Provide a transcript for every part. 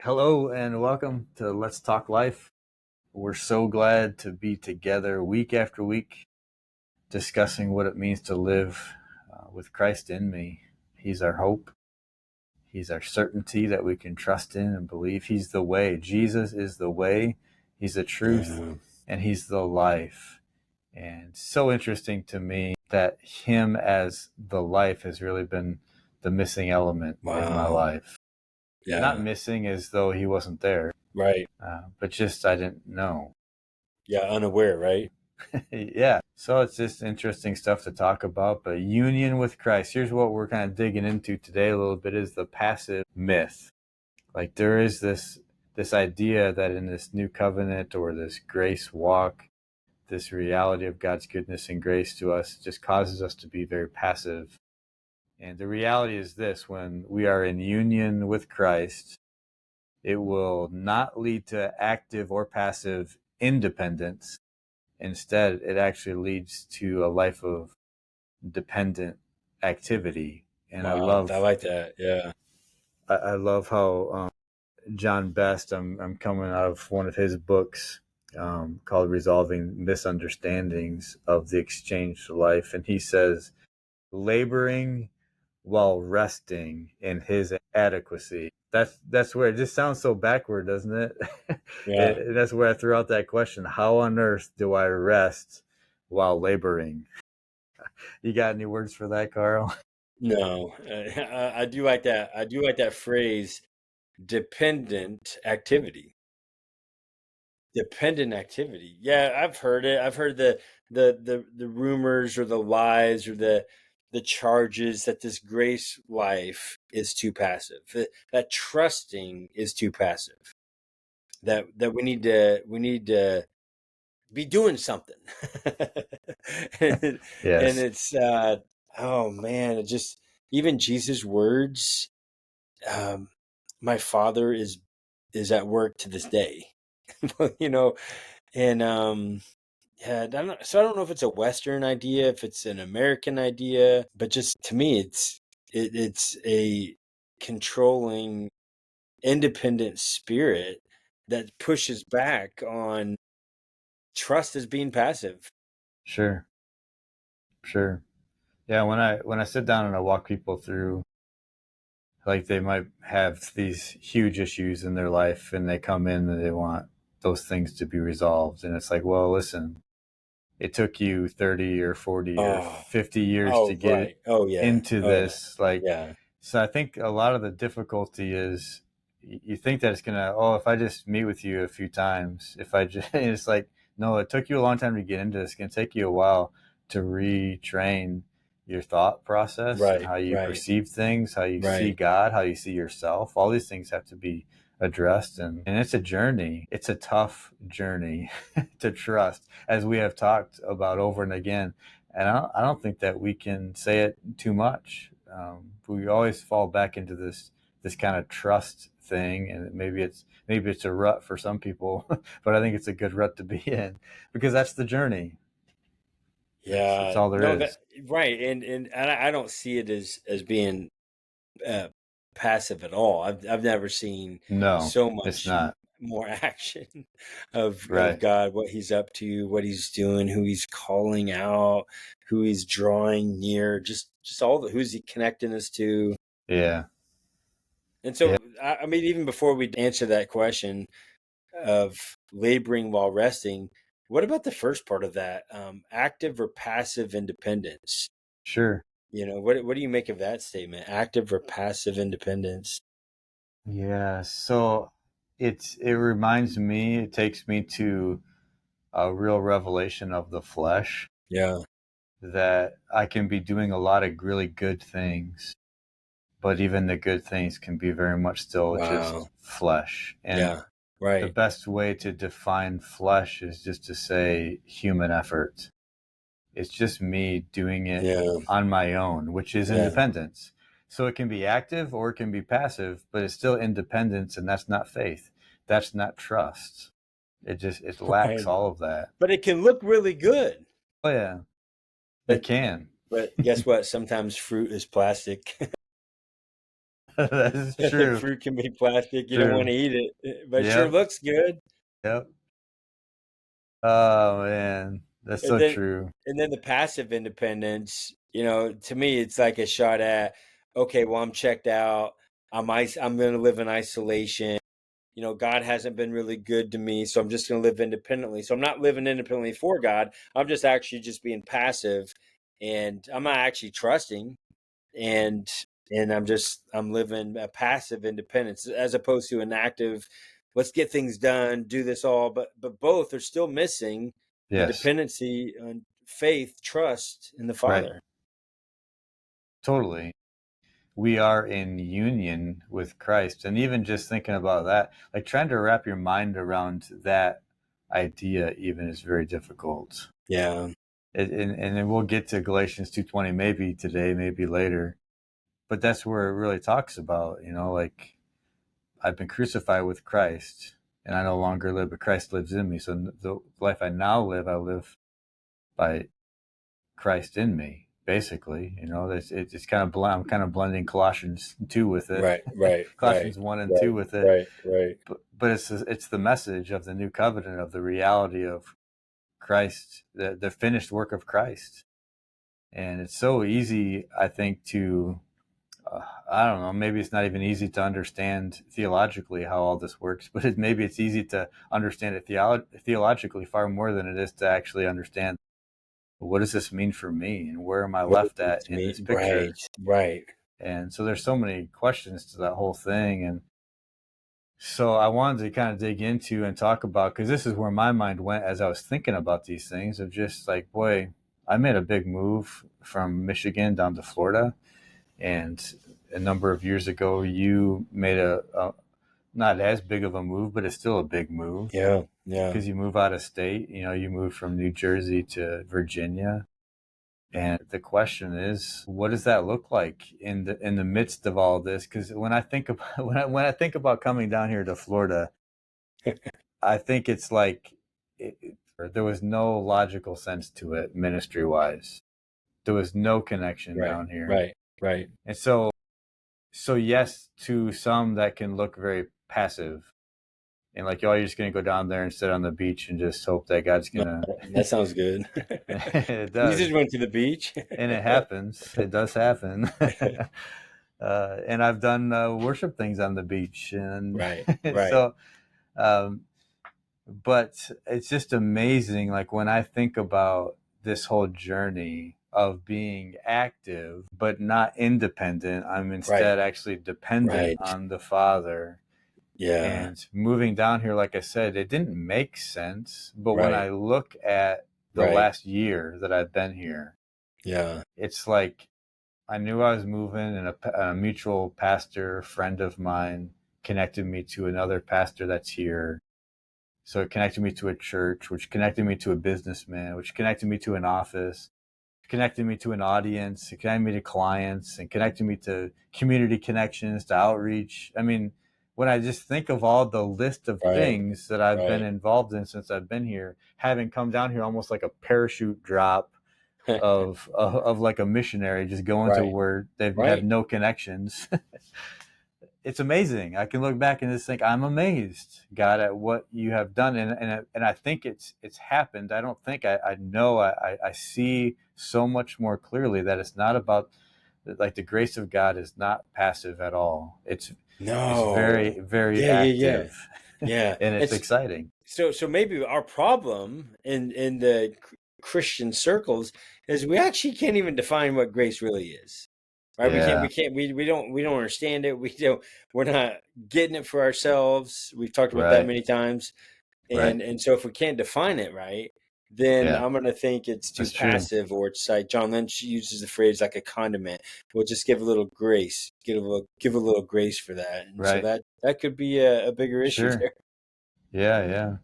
Hello and welcome to Let's Talk Life. We're so glad to be together week after week discussing what it means to live with Christ in me. He's our hope. He's our certainty that we can trust in and believe. He's the way. Jesus is the way. He's the truth Yeah. and He's the life. And so interesting to me that Him as the life has really been the missing element in my Wow. life. Not Yeah. missing as though He wasn't there, Right. but just I didn't know. Yeah. Unaware. Right. Yeah. So it's just interesting stuff to talk about. But union with Christ. Here's what we're kind of digging into today a little bit is the passive myth. Like there is this idea that in this new covenant or this grace walk, this reality of God's goodness and grace to us just causes us to be very passive. And the reality is this: when we are in union with Christ, it will not lead to active or passive independence. Instead, it actually leads to a life of dependent activity. And I Wow. I love, like that. Yeah. I love how John Best. I'm coming out of one of his books called "Resolving Misunderstandings of the Exchanged Life," and he says, "Laboring while resting in His adequacy." That's where it just sounds so backward, doesn't it? Yeah. That's where I threw out that question: how on earth do I rest while laboring? You got any words for that, Carl? No. I do like that. I do like that phrase. Dependent activity. Dependent activity. Yeah. I've heard it. I've heard the rumors or the lies or the charges that this grace life is too passive. That trusting is too passive. That we need to be doing something. and, and Yes. it's oh man, it just even Jesus words, um my father is at work to this day. you know and yeah, I don't know if it's a Western idea, if it's an American idea, but just to me it's a controlling independent spirit that pushes back on trust as being passive. Sure. Sure. Yeah. When I sit down and I walk people through, like they might have these huge issues in their life, and they come in and they want those things to be resolved, and it's like, well, listen, it took you 30 or 40 or Oh, 50 years to oh, get right. Oh, yeah. into Oh, yeah. this. Like, Yeah. so I think a lot of the difficulty is you think that it's gonna, oh, if I just meet with you a few times, if I just it's like, no, it took you a long time to get into this. It's gonna take you a while to retrain your thought process and Right. how you Right. perceive things, how you see Right. God, how you see yourself. All these things have to be addressed, and it's a journey. It's a tough journey to trust, as we have talked about over and again. And I don't think that we can say it too much. We always fall back into this kind of trust thing, and maybe it's a rut for some people, but I think it's a good rut to be in because that's the journey. It's Yeah. all there No, that is. right. And I don't see it as being uh, passive at all. I've never seen No, so it's much not. more action of Right. God, what He's up to, what He's doing, who He's calling out, who He's drawing near, just all the who's He connecting us to. Yeah. And Yeah. so, I mean, even before we answer that question of laboring while resting, what about the first part of that, active or passive independence? Sure. What do you make of that statement? Active or passive independence? Yeah. So it reminds me, it takes me to a real revelation of the flesh, Yeah. that I can be doing a lot of really good things, but even the good things can be very much still Wow. just flesh. And Yeah. the Right. best way to define flesh is just to say human effort. It's just me doing it Yeah. on my own, which is Yeah. independence. So it can be active or it can be passive, but it's still independence, and that's not faith. That's not trust. It lacks Right. all of that. But it can look really good. Oh yeah, it But can. but guess what? Sometimes fruit is plastic. That is true. Fruit can be plastic. You don't want True. to eat it, but it sure Yep. looks good. Yep. Oh man, that's And so then, true. and then the passive independence, to me, it's like a shot at, okay, well, I'm checked out. I'm going to live in isolation. God hasn't been really good to me, so I'm just going to live independently. So I'm not living independently for God. I'm just actually just being passive, and I'm not actually trusting. And I'm living a passive independence as opposed to an active, let's get things done, do this all. But both are still missing the Yes. dependency on faith, trust in the Right. Father. Totally. We are in union with Christ. And even just thinking about that, like trying to wrap your mind around that idea even is very difficult. Yeah, And then we'll get to Galatians 2:20 maybe today, maybe later. But that's where it really talks about, like I've been crucified with Christ and I no longer live, but Christ lives in me. So the life I now live, I live by Christ in me, basically. It's kind of I'm kind of blending Colossians 2 with it, right, right, right, Colossians 1 and 2 right, with it. right, right. But it's the message of the new covenant, of the reality of Christ, the finished work of Christ. And it's so easy, I think, to I don't know, maybe it's not even easy to understand theologically how all this works, but maybe it's easy to understand it theologically far more than it is to actually understand what does this mean for me and where am I What does left this at in this mean? Right, picture. right. And so there's so many questions to that whole thing. And so I wanted to kind of dig into and talk about, because this is where my mind went as I was thinking about these things, of just like, boy, I made a big move from Michigan down to Florida. And a number of years ago, you made a not as big of a move, but it's still a big move Yeah, yeah, because you move out of state. You move from New Jersey to Virginia. And the question is, what does that look like in the midst of all this? Because when I think about when I think about coming down here to Florida, I think it's like there was no logical sense to it ministry wise. There was no connection right, down here, right, right. and so yes, to some that can look very passive, and like, oh, you're just gonna go down there and sit on the beach and just hope that God's No, gonna. that sounds good. It Jesus does, went to the beach. and it happens. It does happen. And I've done worship things on the beach, and Right, right, so, um, but it's just amazing. Like when I think about this whole journey of being active but not independent, I'm right, instead actually dependent right. on the Father. Yeah, And moving down here, like I said, it didn't make sense. But when right, I look at the right. last year that I've been here, Yeah, it's like I knew I was moving, and a mutual pastor friend of mine connected me to another pastor that's here. So it connected me to a church, which connected me to a businessman, which connected me to an office, connected me to an audience, it connected me to clients, and connected me to community connections, to outreach. I mean, when I just think of all the list of right, things that I've been right. involved in since I've been here, having come down here almost like a parachute drop of like a missionary just going to Right, where they have right. no connections. It's amazing. I can look back and just think, I'm amazed, God, at what you have done, and I think it's happened. I don't think I know. I see so much more clearly that it's not about, like, the grace of God is not passive at all. It's No. very very Yeah, yeah, yeah. active, Yeah. and it's It's exciting. so maybe our problem in the Christian circles is we actually can't even define what grace really is. Right? Yeah. We don't understand it. We're not getting it for ourselves. We've talked about that Right. many times. Right. And so if we can't define it right, then Yeah. I'm gonna think it's too That's true. passive, or it's like John Lynch uses the phrase like a condiment. We'll just give a little grace, give a little grace for that, and so Right. that could be a bigger issue Sure. there. Yeah. Yeah.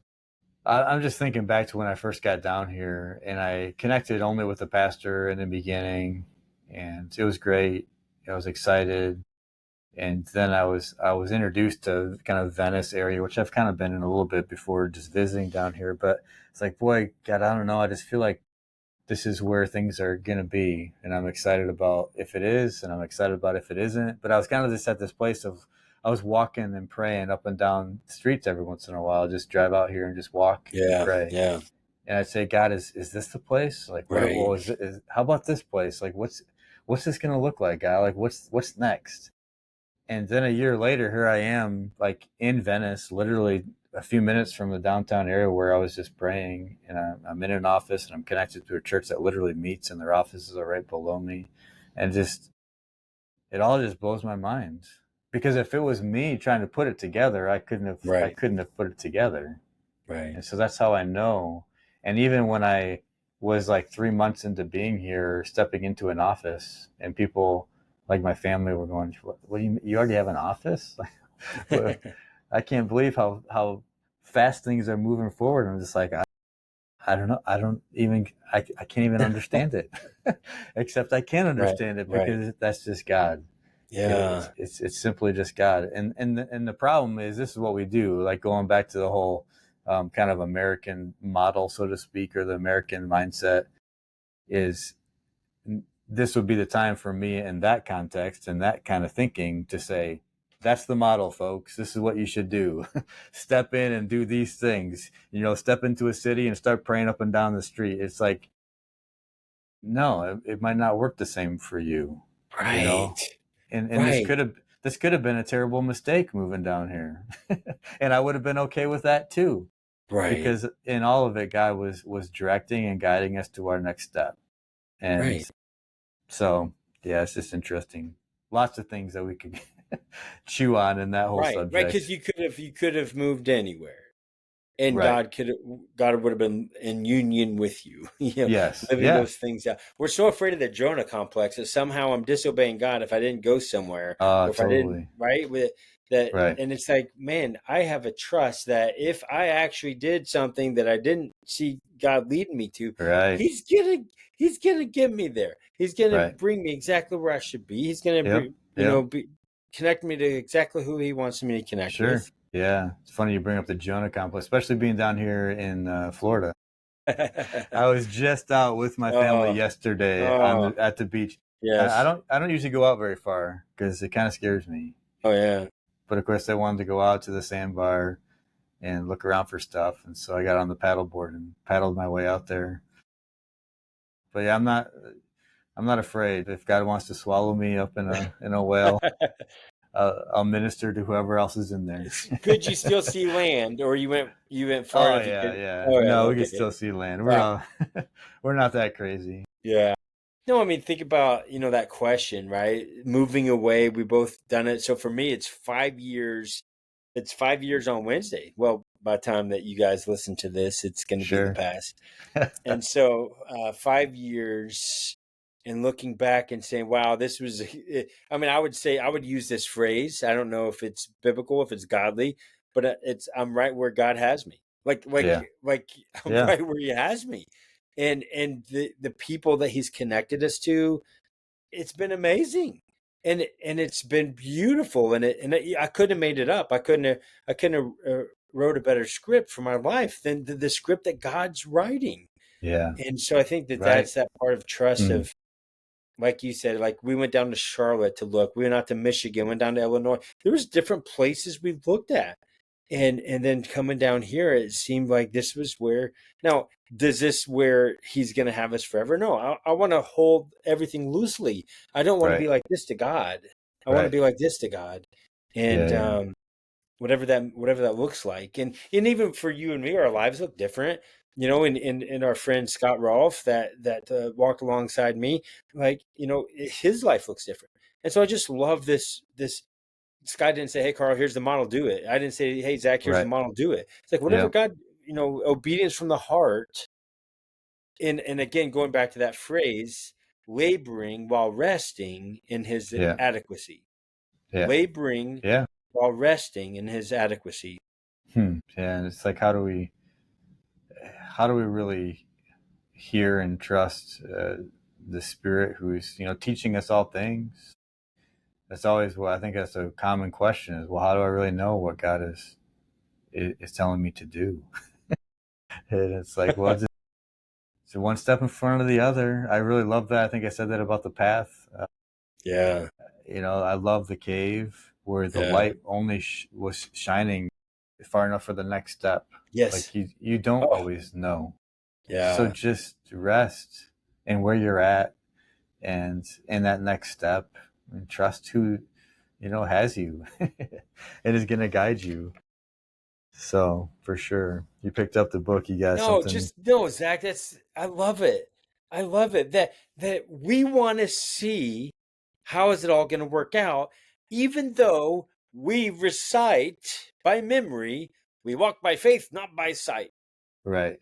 I'm just thinking back to when I first got down here, and I connected only with the pastor in the beginning, and it was great. I was excited, and then I was introduced to kind of Venice area, which I've kind of been in a little bit before, just visiting down here. But it's like, boy, God, I don't know. I just feel like this is where things are going to be. And I'm excited about if it is, and I'm excited about if it isn't. But I was kind of just at this place of, I was walking and praying up and down the streets every once in a while, just drive out here and just walk and Yeah. pray. Yeah. And I'd say, God, is this the place? Like, what, Right. well, how about this place? Like, what's this going to look like, God? Like, what's next? And then a year later, here I am, like in Venice, literally a few minutes from the downtown area where I was just praying. And I'm in an office, and I'm connected to a church that literally meets, and their offices are right below me. And just, it all just blows my mind. Because if it was me trying to put it together, I Right. couldn't have put it together. Right. And so that's how I know. And even when I was like 3 months into being here, stepping into an office, and people like my family were going, what do you already have an office? Like, I can't believe how fast things are moving forward. I'm just like, I don't know. I can't even understand it, except I can Right. understand it Right. because that's just God. Yeah. It's simply just God. And the problem is, this is what we do. Like, going back to the whole kind of American model, so to speak, or the American mindset, is this would be the time for me in that context and that kind of thinking to say, that's the model, folks. This is what you should do. Step in and do these things. Step into a city and start praying up and down the street. It's like, no, it might not work the same for you. you Right. know and Right. this could have been a terrible mistake moving down here. And I would have been okay with that too, Right. because in all of it, God was directing and guiding us to our next step. And Right. so, yeah, it's just interesting. Lots of things that we could chew on in that whole Right. Right. Because subject. you could have moved anywhere. And Right. God would have been in union with you, Yes. living Yeah. those things out. We're so afraid of the Jonah complex that somehow I'm disobeying God if I didn't go somewhere, or if I didn't, Totally. right? With that, Right. and it's like, man, I have a trust that if I actually did something that I didn't see God leading me to, Right. He's gonna He's gonna get me there. He's gonna Right. bring me exactly where I should be. He's gonna Yep. bring, Yep. connect me to exactly who He wants me to connect Sure. with. Yeah, it's funny you bring up the Jonah complex, especially being down here in Florida. I was just out with my family Oh, yesterday oh, at the beach. I yes. don't usually go out very far because it kind of scares me. Oh, yeah. But of course, I wanted to go out to the sandbar and look around for stuff, and so I got on the paddleboard and paddled my way out there. But yeah, I'm not afraid. If God wants to swallow me up in a whale, I'll minister to whoever else is in there. Could you still see land, or you went far Oh enough you yeah, could? yeah. Oh, yeah. No, we can Okay. still see land. We're Yeah. all we're not that crazy. Yeah. No, I mean, think about, that question, right? Moving away, we both done it. So for me, it's 5 years. It's 5 years on Wednesday. Well, by the time that you guys listen to this, it's going to be in the Sure. past. And so, 5 years, and looking back and saying, wow, this was, I mean, I would say, I would use this phrase. I don't know if it's biblical, if it's godly, but I'm right where God has me. Yeah. Like I'm Yeah. right where He has me. And the people that He's connected us to, it's been amazing. And it's been beautiful. I couldn't have made it up. I couldn't have wrote a better script for my life than the script that God's writing. Yeah. And so I think that Right. that's that part of trust Mm. of, like you said, like we went down to Charlotte to look, we went out to Michigan, went down to Illinois. There was different places we looked at. And then coming down here, it seemed like this was where, now, does this where He's going to have us forever? No, I want to hold everything loosely. I don't want to Right. be like this to God. I want to Right. be like this to God. Yeah. And Yeah. whatever that looks like. And even for you and me, our lives look different. And our friend Scott Rolfe that walked alongside me, like, his life looks different. And so I just love this. Scott didn't say, "Hey, Carl, here's the model, do it." I didn't say, "Hey, Zach, here's the Right. model, do it." It's like whatever Yeah. God, obedience from the heart. And again, going back to that phrase, laboring while resting in His Yeah. adequacy. Yeah. Laboring Yeah. while resting in His adequacy. Yeah. And it's like, how do we really hear and trust the Spirit who's teaching us all things? That's always what I think. That's a common question: is, well, how do I really know what God is telling me to do? And it's like, well, one step in front of the other. I really love that. I think I said that about the path. Yeah. I love the cave where the Yeah. light only was shining far enough for the next step. Yes. Like you don't Oh, always know. So yeah. just rest in where you're at and in that next step and trust who, has you and is going to guide you. So for sure, you picked up the book. You got No, something, just no, Zach. I love it. I love it that we want to see how is it all going to work out, even though we recite by memory, we walk by faith, not by sight. right?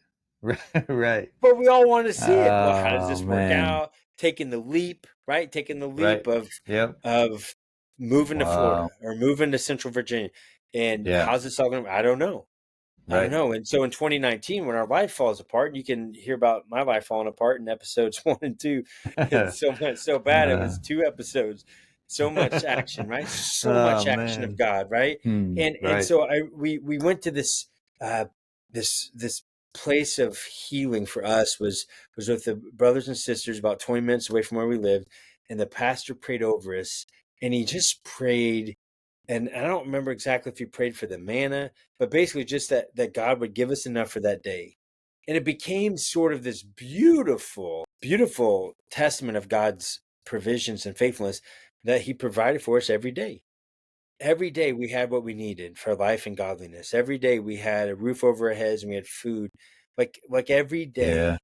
Right. But we all want to see it. Well, how does Oh this work man. out? Taking the leap, right? Taking the Right. leap of Yep. of moving to Wow. Florida or moving to Central Virginia. And Yeah. how's this all going to, I don't know. I don't Right. know. And so in 2019, when our life falls apart, and you can hear about my life falling apart in episodes 1 and 2. It's so much so bad. It uh, was 2 episodes. So much action, right? So oh much action of man. God, right? And Right. so we went to this uh this place of healing for us was with the brothers and sisters about 20 minutes away from where we lived, and the pastor prayed over us, and he just prayed, and I don't remember exactly if he prayed for the manna, but basically just that God would give us enough for that day. And it became sort of this beautiful, beautiful testament of God's provisions and faithfulness that he provided for us every day. Every day we had what we needed for life and godliness. Every day we had a roof over our heads and we had food. Like every Yeah.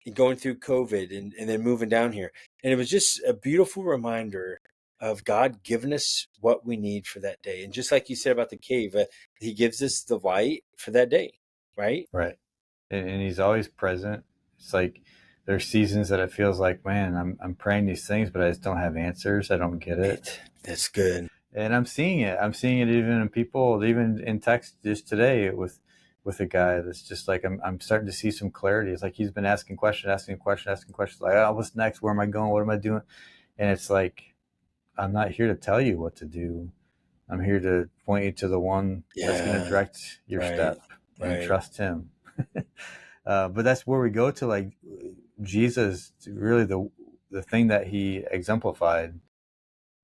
day going through COVID and then moving down here. And it was just a beautiful reminder of God giving us what we need for that day. And just like you said about the cave, he gives us the light for that day, right? Right. And he's always present. It's like there's seasons that it feels like, man, I'm praying these things, but I just don't have answers. I don't get it. Right. That's good. And I'm seeing it. I'm seeing it even in people, even in text just today with a guy that's just like I'm starting to see some clarity. It's like he's been asking questions, asking questions, asking questions. Like, oh, what's next? Where am I going? What am I doing? And it's like I'm not here to tell you what to do. I'm here to point you to the one that's going to Yeah. direct your Right. step and Right. trust him. But that's where we go to, like, Jesus. Really, the thing that he exemplified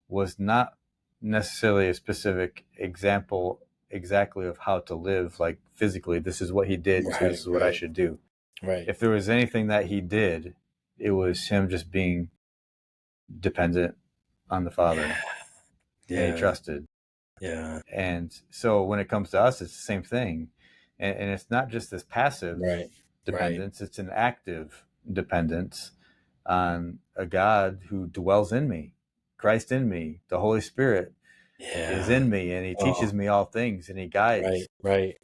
was not necessarily a specific example exactly of how to live, like physically. This is what he did, so Right. this is what I Right. should do. Right. If there was anything that he did, it was him just being dependent on the Father, and he Yeah. trusted. Yeah. And so when it comes to us, it's the same thing. And it's not just this passive Right. Right. dependence, it's an active dependence on a God who dwells in me, Christ in me, the Holy Spirit is Yeah. in me, and he Oh, teaches me all things and he right. guides. Right.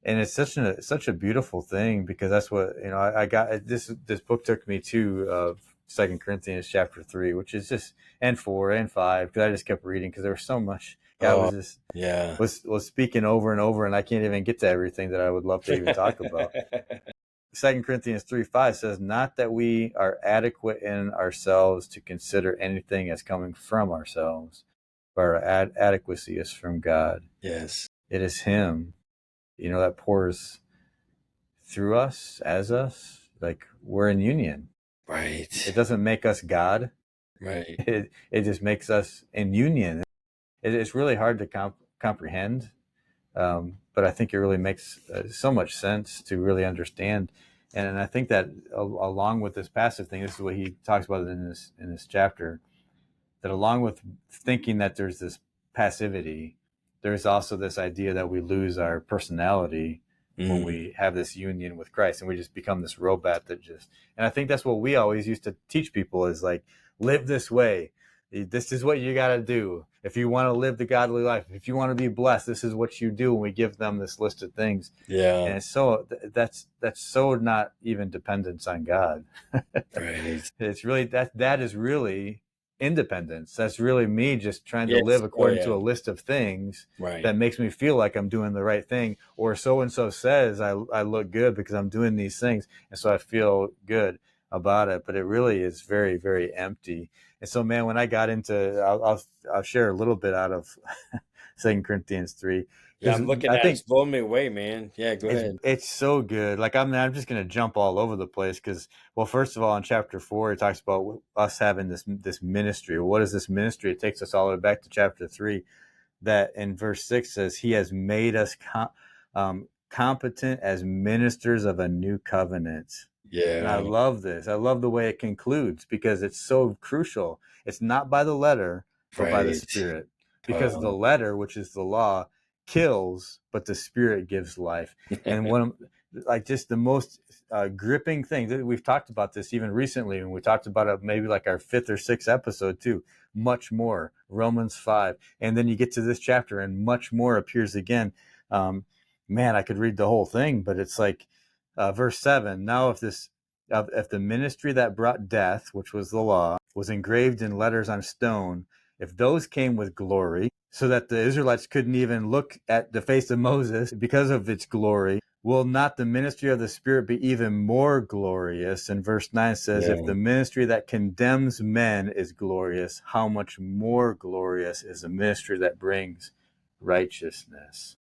And it's such a beautiful thing, because that's what, I got. This book took me to Second Corinthians chapter 3, which is just, and 4 and 5, because I just kept reading because there was so much. God Oh, was just yeah. was speaking over and over, and I can't even get to everything that I would love to even talk about. Second Corinthians 3:5 says, "Not that we are adequate in ourselves to consider anything as coming from ourselves, but our adequacy is from God. Yes. It is Him, that pours through us, as us. Like, we're in union. It Right. doesn't make us God. Right. It just makes us in union. It's really hard to comprehend, but I think it really makes so much sense to really understand. And I think that along with this passive thing, this is what he talks about in this chapter. That along with thinking that there's this passivity, there's also this idea that we lose our personality when Mm. we have this union with Christ, and we just become this robot that just. And I think that's what we always used to teach people, is like, live this way. This is what you got to do if you want to live the godly life. If you want to be blessed, this is what you do. And we give them this list of things, Yeah. and so that's so not even dependence on God. Right. It's really that is really independence. That's really me just trying to Yes. live Oh, according yeah. to a list of things Right. that makes me feel like I'm doing the right thing, or so and so says I look good because I'm doing these things, and so I feel good about it. But it really is very, very empty. And so, man, when I got into, I'll share a little bit out of Second Corinthians 3. Yeah, because I'm looking I at it. think It's blowing me away, man. Yeah, go ahead. it's so good. Like I'm just gonna jump all over the place because, well, first of all, in chapter 4, it talks about us having this ministry. What is this ministry? It takes us all the way back to chapter 3. That in verse 6 says, "He has made us competent as ministers of a new covenant." And I Yeah, love this. I love the way it concludes because it's so crucial. It's not by the letter, but by the right. Spirit. Because the Oh, letter, which is the law, kills, but the Spirit gives life. And one of, like, just the most gripping thing that we've talked about this even recently, and we talked about it maybe like our 5th or 6th episode too. Much more, Romans 5, and then you get to this chapter, and much more appears again. Um, Man, I could read the whole thing, but it's like verse 7. Now, if the ministry that brought death, which was the law, was engraved in letters on stone, if those came with glory, so that the Israelites couldn't even look at the face of Moses because of its glory, will not the ministry of the Spirit be even more glorious? And verse 9 says, if yeah, the ministry that condemns men is glorious, how much more glorious is the ministry that brings righteousness?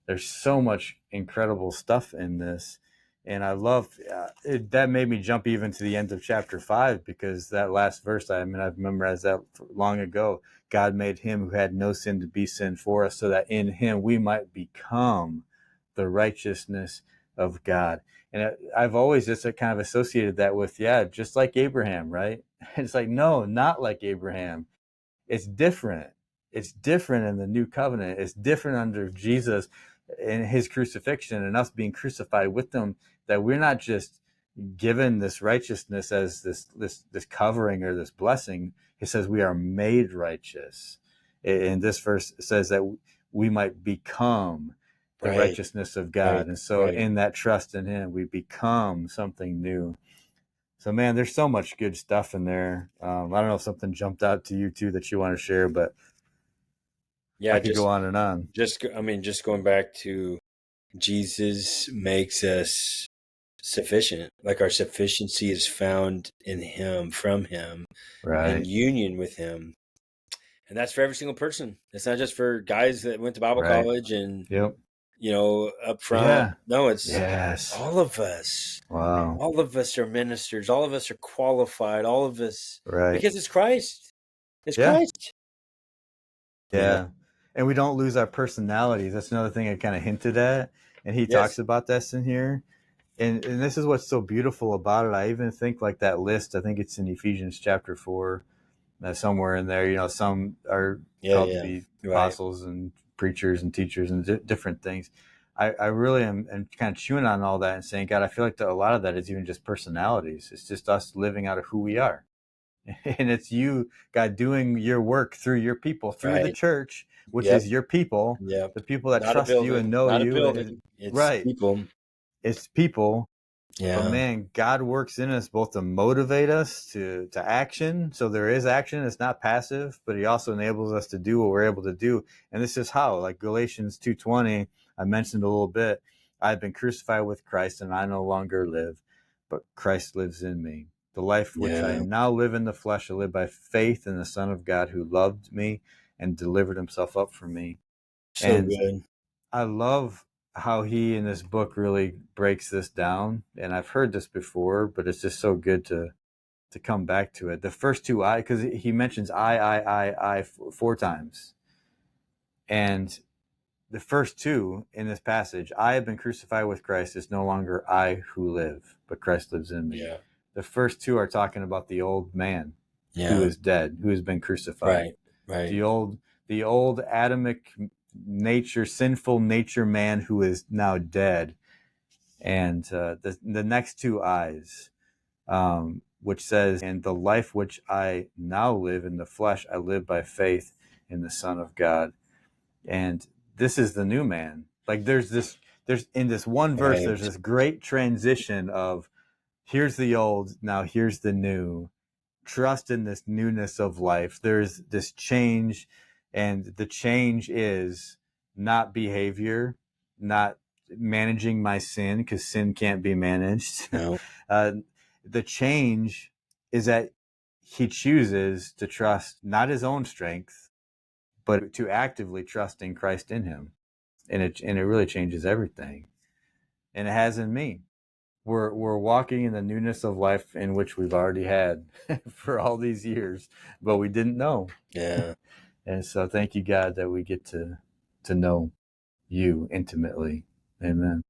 There's so much incredible stuff in this, and I love it. That made me jump even to the end of chapter 5, because that last verse, I mean, I've memorized that long ago. God made him who had no sin to be sin for us, so that in him we might become the righteousness of God. And I've always just kind of associated that with, yeah, just like Abraham, right? It's like, no, not like Abraham. It's different. It's different in the new covenant. It's different under Jesus and his crucifixion and us being crucified with him, that we're not just given this righteousness as this covering or this blessing. It says we are made righteous. And this verse says that we might become the right, righteousness of God. right, And so right. in that trust in him, we become something new. So, man, there's so much good stuff in there. I don't know if something jumped out to you too that you want to share, but I Yeah, could go on and on. I mean, just going back to Jesus makes us sufficient. Like our sufficiency is found in Him, from Him, in Right. union with Him. And that's for every single person. It's not just for guys that went to Bible Right. college and, Yep. up front. Yeah. No, it's Yes. all of us. Wow. All of us are ministers. All of us are qualified. All of us, Right. because it's Christ. It's Yeah. Christ. You know? Yeah. And we don't lose our personalities. That's another thing I kind of hinted at. And he talks Yes. about this in here. And this is what's so beautiful about it. I even think like that list, I think it's in Ephesians chapter 4, somewhere in there, some are Yeah, called to yeah. be Right. apostles and preachers and teachers and different things. I really am kind of chewing on all that and saying, God, I feel like a lot of that is even just personalities. It's just us living out of who we are. And it's you, God, doing your work through your people, through the Right. church, which Yep. is your people, Yep. the people that Not a trust you and building. know Not a you. building. It's Right. people. It's people. But Yeah. man, God works in us both to motivate us to action. So there is action. It's not passive, but he also enables us to do what we're able to do. And this is how, like Galatians 2:20, I mentioned a little bit. I've been crucified with Christ, and I no longer live, but Christ lives in me. The life which I Yeah. now live in the flesh, I live by faith in the Son of God who loved me and delivered himself up for me. So And good. I love how he in this book really breaks this down. And I've heard this before, but it's just so good to come back to it. The first two I, because he mentions I 4 times. And the first two in this passage, I have been crucified with Christ. It's no longer I who live, but Christ lives in me. Yeah. The first two are talking about the old man who Yeah. is dead, who has been crucified. Right. Right. The old Adamic nature, sinful nature man who is now dead. And the next two eyes, which says, and the life which I now live in the flesh, I live by faith in the Son of God. And this is the new man. Like there's in this one verse, there's Right. this great transition of here's the old, now here's the new. Trust in this newness of life. There's this change, and the change is not behavior, not managing my sin, because sin can't be managed. No. uh, the change is that he chooses to trust not his own strength, but to actively trust in Christ in him. and it really changes everything. And it has in me. We're walking in the newness of life in which we've already had for all these years, but we didn't know. Yeah. And so thank you, God, that we get to know you intimately. Amen.